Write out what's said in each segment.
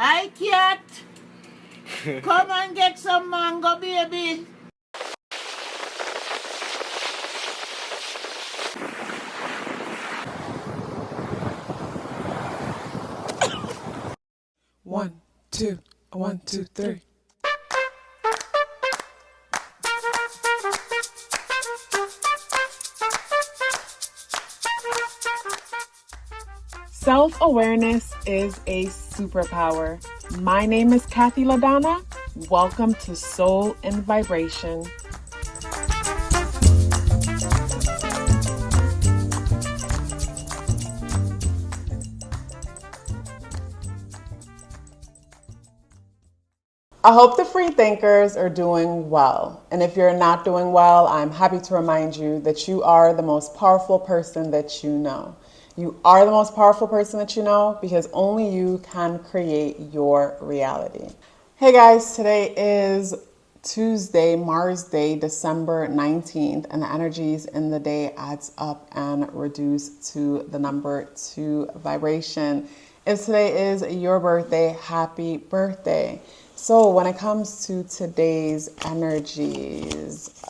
Hi, cat. Come and get some mango, baby. One, two, 1, 2, 3. Self-awareness is a superpower. My name is KathyLaDonna. Welcome to Soul and Vibration. I hope the free thinkers are doing well. And if you're not doing well, I'm happy to remind you that you are the most powerful person that you know. You are the most powerful person that you know because only you can create your reality. Hey guys, today is Tuesday, Mars Day, December 19th, and the energies in the day adds up and reduce to the number 2 vibration. If today is your birthday, happy birthday. So when it comes to today's energies,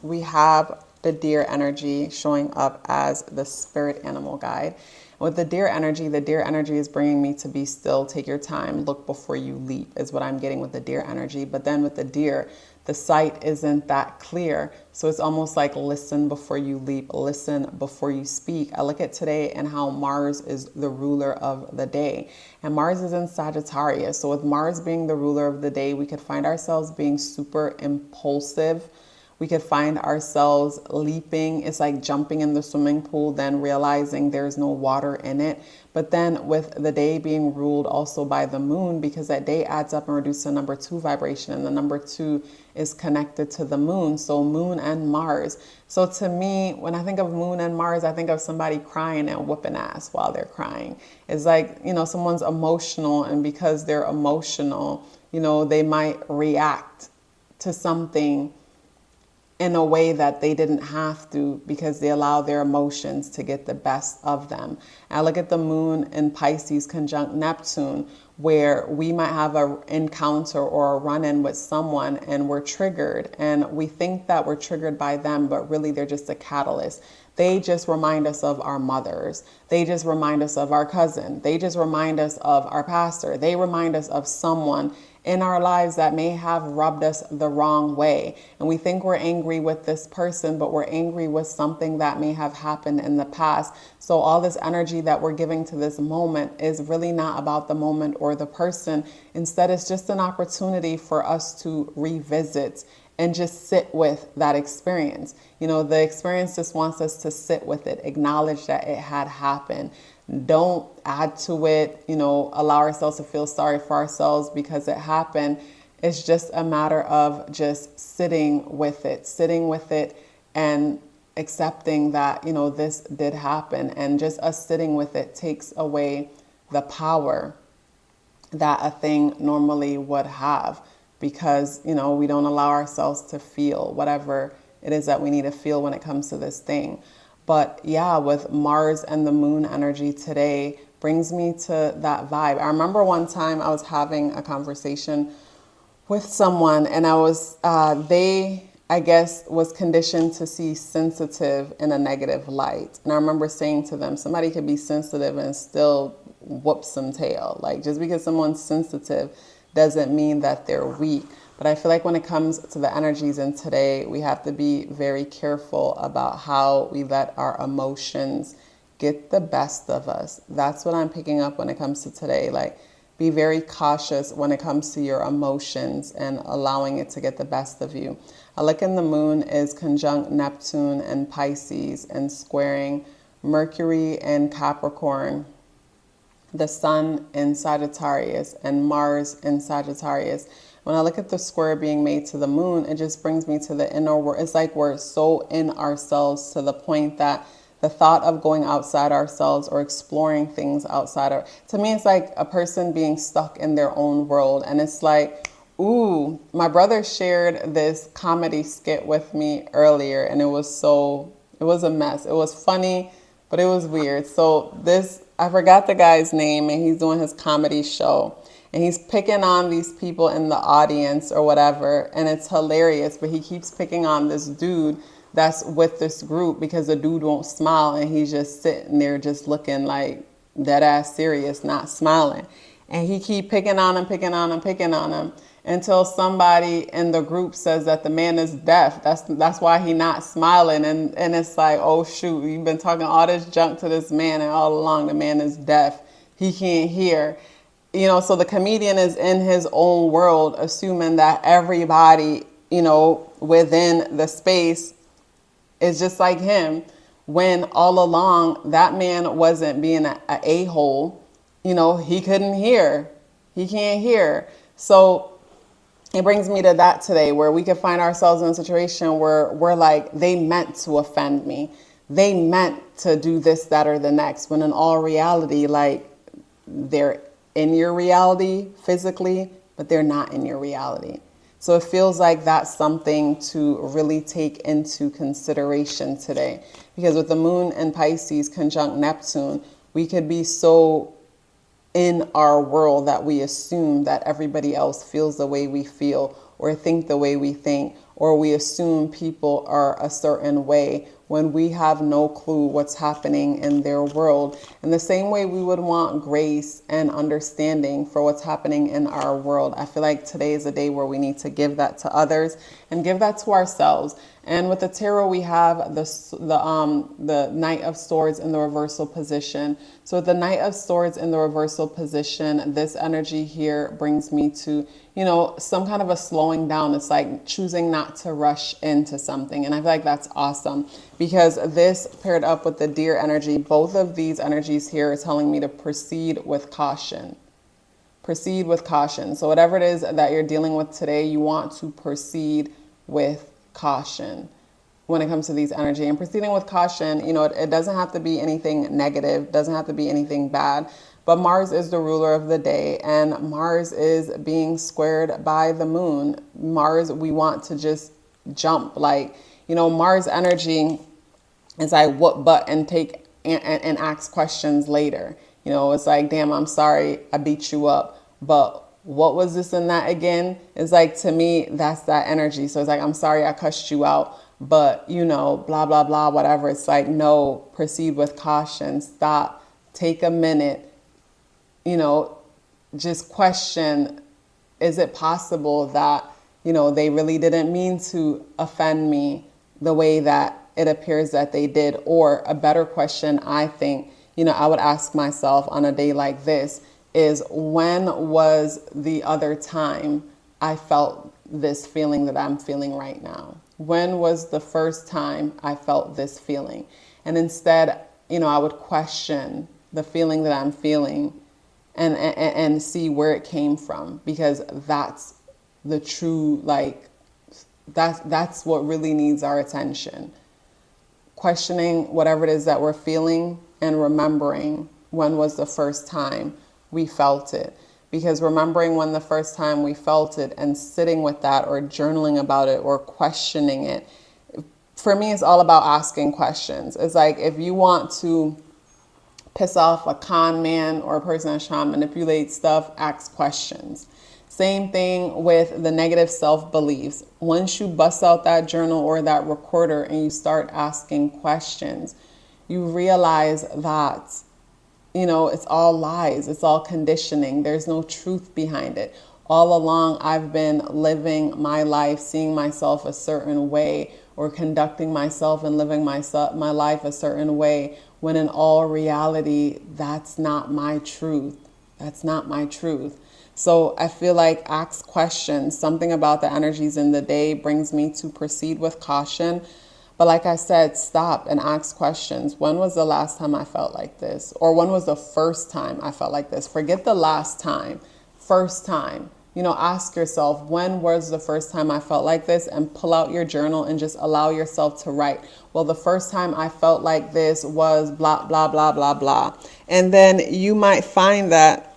we have the deer energy showing up as the spirit animal guide. With the deer energy is bringing me to be still, take your time, look before you leap is what I'm getting with the deer energy. But then with the deer, the sight isn't that clear. So it's almost like listen before you leap, listen before you speak. I look at today and how Mars is the ruler of the day. And Mars is in Sagittarius. So with Mars being the ruler of the day, we could find ourselves being super impulsive. We could find ourselves leaping. It's like jumping in the swimming pool, then realizing there's no water in it. But then with the day being ruled also by the moon, because that day adds up and reduces to number 2 vibration, and the number 2 is connected to the moon. So moon and Mars. So to me, when I think of moon and Mars, I think of somebody crying and whooping ass while they're crying. It's like, someone's emotional, and because they're emotional, they might react to something in a way that they didn't have to because they allow their emotions to get the best of them. And I look at the moon in Pisces conjunct Neptune, where we might have an encounter or a run-in with someone and we're triggered, and we think that we're triggered by them, but really they're just a catalyst. They just remind us of our mothers. They just remind us of our cousin. They just remind us of our pastor. They remind us of someone in our lives that may have rubbed us the wrong way. And we think we're angry with this person, but we're angry with something that may have happened in the past. So all this energy that we're giving to this moment is really not about the moment or the person. Instead, it's just an opportunity for us to revisit and just sit with that experience. The experience just wants us to sit with it, acknowledge that it had happened. Don't add to it, allow ourselves to feel sorry for ourselves because it happened. It's just a matter of just sitting with it and accepting that, this did happen. And just us sitting with it takes away the power that a thing normally would have, because, we don't allow ourselves to feel whatever it is that we need to feel when it comes to this thing. But yeah, with Mars and the moon energy today brings me to that vibe. I remember one time I was having a conversation with someone, and they, I guess, was conditioned to see sensitive in a negative light. And I remember saying to them, somebody could be sensitive and still whoop some tail. Like, just because someone's sensitive doesn't mean that they're weak. But I feel like when it comes to the energies in today, we have to be very careful about how we let our emotions get the best of us. That's what I'm picking up when it comes to today. Like, be very cautious when it comes to your emotions and allowing it to get the best of you. I look in the moon is conjunct Neptune and Pisces and squaring Mercury and Capricorn, the sun in Sagittarius, and Mars in Sagittarius. When I look at the square being made to the moon, it just brings me to the inner world. It's like we're so in ourselves to the point that the thought of going outside ourselves or exploring things to me, it's like a person being stuck in their own world. And it's like, ooh, my brother shared this comedy skit with me earlier, and it was a mess. It was funny, but it was weird. So I forgot the guy's name, and he's doing his comedy show. And he's picking on these people in the audience or whatever, and it's hilarious, but he keeps picking on this dude that's with this group because the dude won't smile, and he's just sitting there just looking like dead ass serious, not smiling. And he keep picking on him, picking on him, picking on him, until somebody in the group says that the man is deaf. That's why he not smiling. And it's like, oh shoot, you've been talking all this junk to this man, and all along the man is deaf. He can't hear. You know, so the comedian is in his own world, assuming that everybody, you know, within the space is just like him, when all along that man wasn't being a a-hole. You know, he couldn't hear. He can't hear. So it brings me to that today, where we can find ourselves in a situation where we're like, they meant to offend me. They meant to do this, that, or the next, when in all reality, like, they're in your reality physically, but they're not in your reality. So it feels like that's something to really take into consideration today. Because with the moon in Pisces conjunct Neptune, we could be so in our world that we assume that everybody else feels the way we feel, or think the way we think, or we assume people are a certain way when we have no clue what's happening in their world. In the same way we would want grace and understanding for what's happening in our world, I feel like today is a day where we need to give that to others and give that to ourselves. And with the tarot, we have the Knight of Swords in the reversal position. So with the Knight of Swords in the reversal position, this energy here brings me to, you know, some kind of a slowing down. It's like choosing not to rush into something. And I feel like that's awesome, because this paired up with the Deer energy, both of these energies here are telling me to proceed with caution. Proceed with caution. So whatever it is that you're dealing with today, you want to proceed with caution when it comes to these energy. And proceeding with caution, you know, it doesn't have to be anything negative, doesn't have to be anything bad, but Mars is the ruler of the day, and Mars is being squared by the moon. Mars, we want to just jump, like, you know, Mars energy is like what but, and take and ask questions later. You know, it's like, damn, I'm sorry I beat you up, but what was this and that again? It's like, to me, that's that energy. So it's like, I'm sorry I cussed you out, but, you know, blah, blah, blah, whatever. It's like, no, proceed with caution. Stop. Take a minute. You know, just question, is it possible that, you know, they really didn't mean to offend me the way that it appears that they did? Or a better question, I think, you know, I would ask myself on a day like this is, when was the other time I felt this feeling that I'm feeling right now? When was the first time I felt this feeling? And instead, you know, I would question the feeling that I'm feeling and see where it came from, because that's the true, like, that's what really needs our attention. Questioning whatever it is that we're feeling and remembering when was the first time we felt it. Because remembering when the first time we felt it and sitting with that, or journaling about it, or questioning it, for me, it's all about asking questions. It's like, if you want to piss off a con man or a person that's trying to manipulate stuff, ask questions. Same thing with the negative self-beliefs. Once you bust out that journal or that recorder and you start asking questions, you realize that, you know, it's all lies. It's all conditioning. There's no truth behind it. All along, I've been living my life, seeing myself a certain way, or conducting myself and living my life a certain way, when in all reality, that's not my truth. That's not my truth. So I feel like ask questions. Something about the energies in the day brings me to proceed with caution. But like I said, stop and ask questions. When was the last time I felt like this? Or when was the first time I felt like this? Forget the last time. First time. You know, ask yourself, when was the first time I felt like this? And pull out your journal and just allow yourself to write. Well, the first time I felt like this was blah, blah, blah, blah, blah. And then you might find that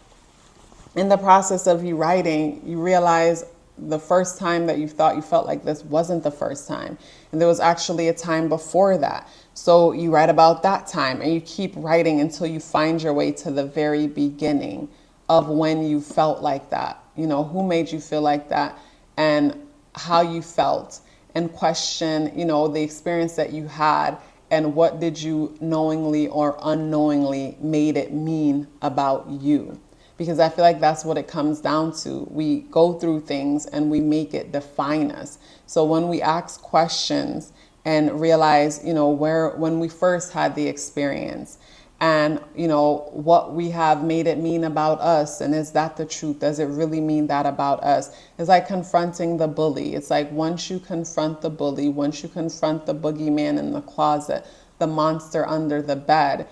in the process of you writing, you realize the first time that you thought you felt like this wasn't the first time. And there was actually a time before that. So you write about that time and you keep writing until you find your way to the very beginning of when you felt like that. You know, who made you feel like that and how you felt, and question, you know, the experience that you had and what did you knowingly or unknowingly made it mean about you. Because I feel like that's what it comes down to. We go through things and we make it define us. So when we ask questions and realize, you know, when we first had the experience, and you know what we have made it mean about us, and is that the truth? Does it really mean that about us? It's like confronting the bully. It's like once you confront the bully, once you confront the boogeyman in the closet, the monster under the bed,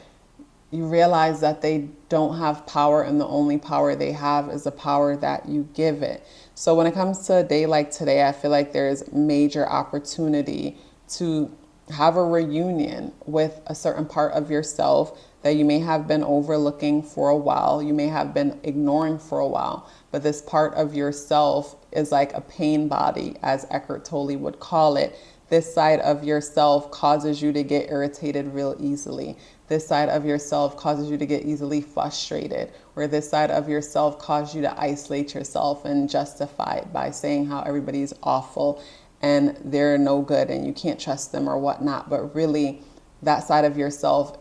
you realize that they don't have power, and the only power they have is the power that you give it. So when it comes to a day like today, I feel like there's major opportunity to have a reunion with a certain part of yourself that you may have been overlooking for a while, you may have been ignoring for a while, but this part of yourself is like a pain body, as Eckhart Tolle would call it. This side of yourself causes you to get irritated real easily. This side of yourself causes you to get easily frustrated, or this side of yourself causes you to isolate yourself and justify it by saying how everybody's awful and they're no good and you can't trust them or whatnot. But really, that side of yourself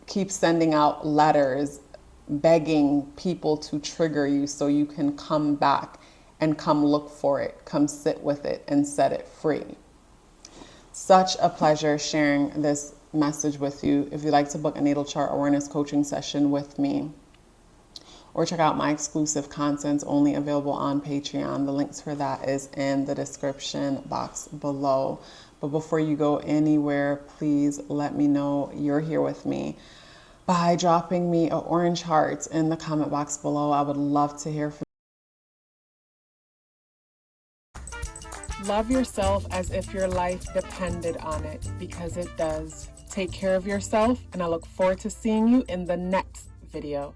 keeps sending out letters begging people to trigger you so you can come back and come look for it, come sit with it and set it free. Such a pleasure sharing this message with you. If you'd like to book a natal chart awareness coaching session with me, or check out my exclusive content only available on Patreon, the links for that is in the description box below. But before you go anywhere, please let me know you're here with me by dropping me an orange heart in the comment box below. I would love to hear from you. Love yourself as if your life depended on it, because it does. Take care of yourself, and I look forward to seeing you in the next video.